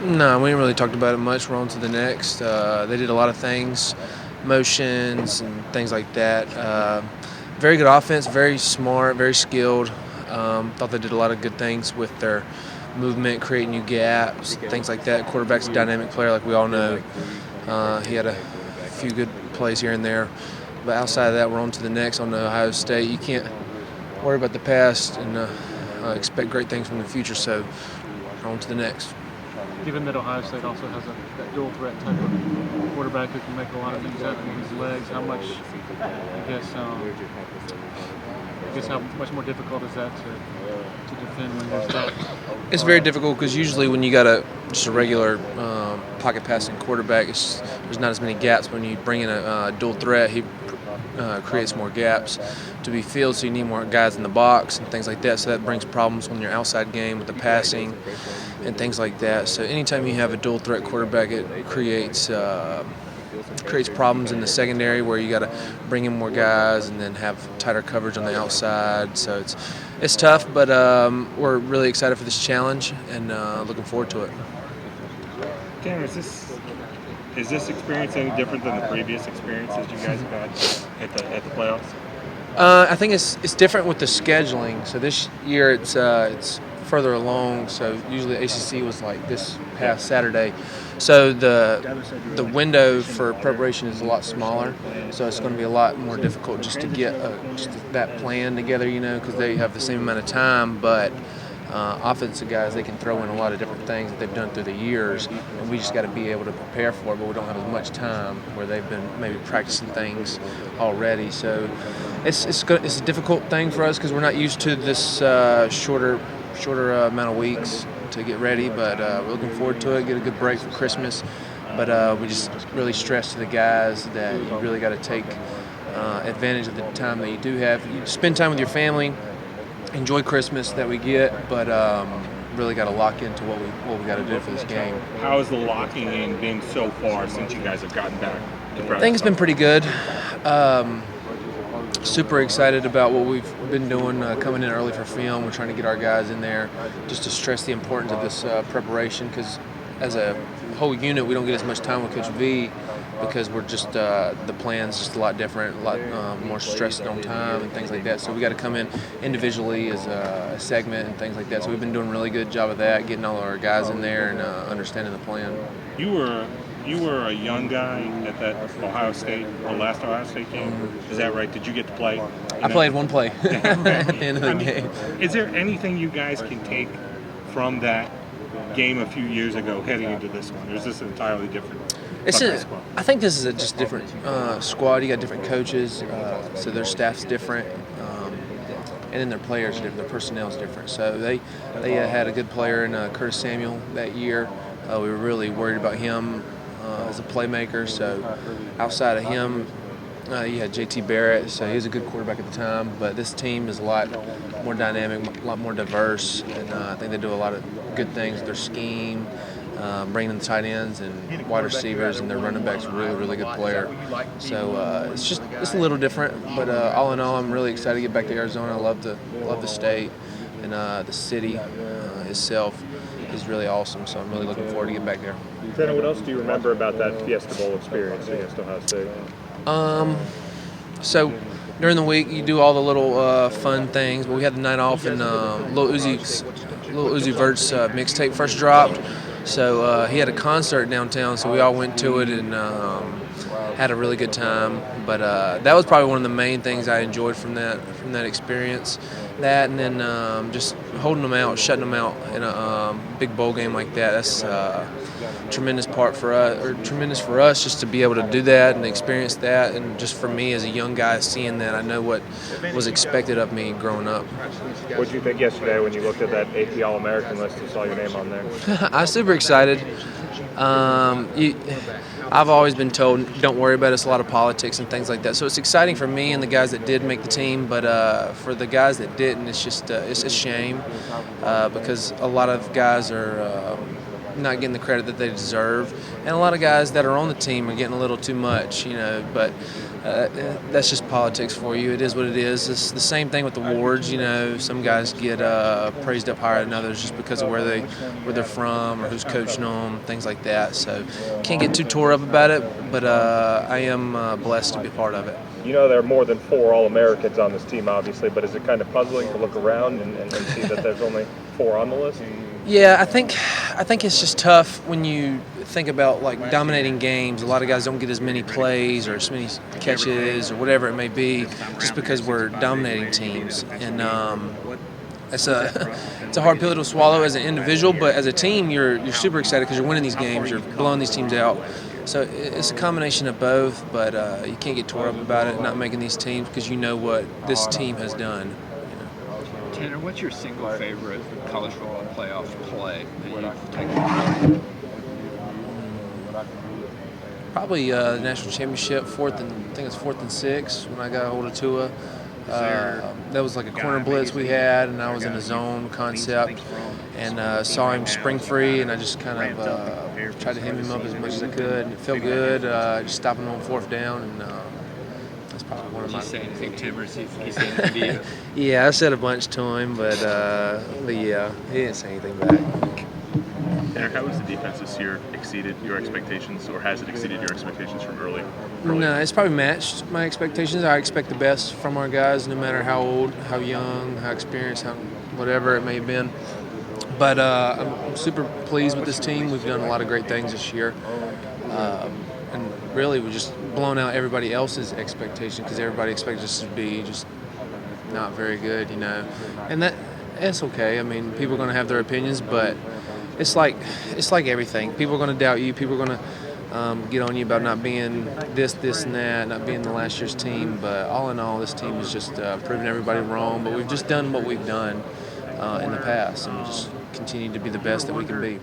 No, we didn't really talk about it much. We're on to the next. They did a lot of things, motions and things like that. Very good offense, very smart, very skilled. Thought they did a lot of good things with their movement, creating new gaps, things like that. Quarterback's a dynamic player, like we all know. He had a few good plays here and there. But outside of that, we're on to the next on the Ohio State. You can't worry about the past and expect great things from the future, so we're on to the next. Given that Ohio State also has that dual threat type of quarterback who can make a lot of things happen with his legs, how much, how much more difficult is that to defend when there's that? It's very difficult because usually when you got just a regular pocket passing quarterback, there's not as many gaps. When you bring in a dual threat, he creates more gaps to be filled, so you need more guys in the box and things like that. So that brings problems on your outside game with the passing and things like that. So anytime you have a dual threat quarterback, it creates problems in the secondary where you got to bring in more guys and then have tighter coverage on the outside. So it's tough, but we're really excited for this challenge and looking forward to it. Tanner, is this experience any different than the previous experiences you guys have had at the playoffs? I think it's different with the scheduling. So this year it's further along. So usually the ACC was like this past Saturday. So the window for preparation is a lot smaller. So it's going to be a lot more difficult just to get just that plan together, because they have the same amount of time, but offensive guys, they can throw in a lot of different things that they've done through the years, and we just got to be able to prepare for it, but we don't have as much time where they've been maybe practicing things already. So it's a difficult thing for us because we're not used to this shorter amount of weeks to get ready, but we're looking forward to it, get a good break for Christmas. But we just really stress to the guys that you really got to take advantage of the time that you do have. You spend time with your family, enjoy Christmas that we get, but really got to lock into what we got to do for this game. How has the locking in been so far since you guys have gotten back to practice? I think it's been pretty good. Super excited about what we've been doing, coming in early for film. We're trying to get our guys in there just to stress the importance of this preparation, because as a whole unit, we don't get as much time with Coach V because we're just the plan's just a lot different, a lot more stressed on time and things like that. So we got to come in individually as a segment and things like that. So we've been doing a really good job of that, getting all of our guys in there and understanding the plan. You were a young guy at that Ohio State, or last Ohio State game. Is that right? Did you get to play? I played one play at the end of the game. Is there anything you guys can take from that game a few years ago heading into this one? Or is this entirely different? I think this is a just different squad. You got different coaches, so their staff's different, and then their players are different. Their personnel is different. So they had a good player in Curtis Samuel that year. We were really worried about him as a playmaker. So outside of him, you had J.T. Barrett. So he was a good quarterback at the time. But this team is a lot more dynamic, a lot more diverse, and I think they do a lot of good things with their scheme. Bringing in the tight ends and wide receivers, and their running backs, really good player. So it's a little different, but all in all, I'm really excited to get back to Arizona. I love the state, and the city itself is really awesome. So I'm really looking forward to getting back there. Tanner, what else do you remember about that Fiesta Bowl experience against Ohio State? So during the week, you do all the little fun things, but we had the night off, and Lil Uzi Vert's mixtape first dropped. So he had a concert downtown, so we all went to it and had a really good time. But that was probably one of the main things I enjoyed from that experience. That, and then just holding them out, shutting them out in a big bowl game like that. That's tremendous for us just to be able to do that and experience that. And just for me as a young guy seeing that, I know what was expected of me growing up. What did you think yesterday when you looked at that AP All-American list and saw your name on there? I was super excited. I've always been told, don't worry about it. It's a lot of politics and things like that. So it's exciting for me and the guys that did make the team, but for the guys that didn't, it's just it's a shame because a lot of guys are not getting the credit that they deserve, and a lot of guys that are on the team are getting a little too much, But That's just politics for you. It is what it is. It's the same thing with awards. You know, some guys get praised up higher than others just because of where they're from or who's coaching them, things like that. So can't get too tore up about it, but I am blessed to be a part of it. You know there are more than 4 All-Americans on this team, obviously, but is it kind of puzzling to look around and see that there's only 4 on the list? Yeah, I think it's just tough when you think about like dominating games. A lot of guys don't get as many plays or as many catches or whatever it may be, just because we're dominating teams. And it's a hard pill to swallow as an individual, but as a team, you're super excited because you're winning these games, you're blowing these teams out. So it's a combination of both, but you can't get tore up about it, not making these teams, because you know what this team has done. Tanner, what's your single favorite college football playoff play that you've taken? Probably the national championship, I think it's 4th and 6 when I got a hold of Tua. That was like a corner blitz we had, and I was in a zone concept, and saw him spring free, and I just kind of tried to hem him up as much as I could, and it felt good. Just stopping him on 4th down, and that's probably one of my. Did you say anything, Tim, or is he saying anything to you? Yeah, I said a bunch to him, but yeah, he didn't say anything back. Tanner, how has the defense this year exceeded your expectations, or has it exceeded your expectations from early? No, it's probably matched my expectations. I expect the best from our guys, no matter how old, how young, how experienced, whatever it may have been. But I'm super pleased with this team. We've done a lot of great things this year. And really, we've just blown out everybody else's expectations, because everybody expected us to be just not very good, you know. And that's okay. I mean, people are going to have their opinions, but it's like everything. People are going to doubt you. People are going to get on you about not being this, and that, not being the last year's team. But all in all, this team is just proving everybody wrong. But we've just done what we've done in the past, and we just continue to be the best that we can be.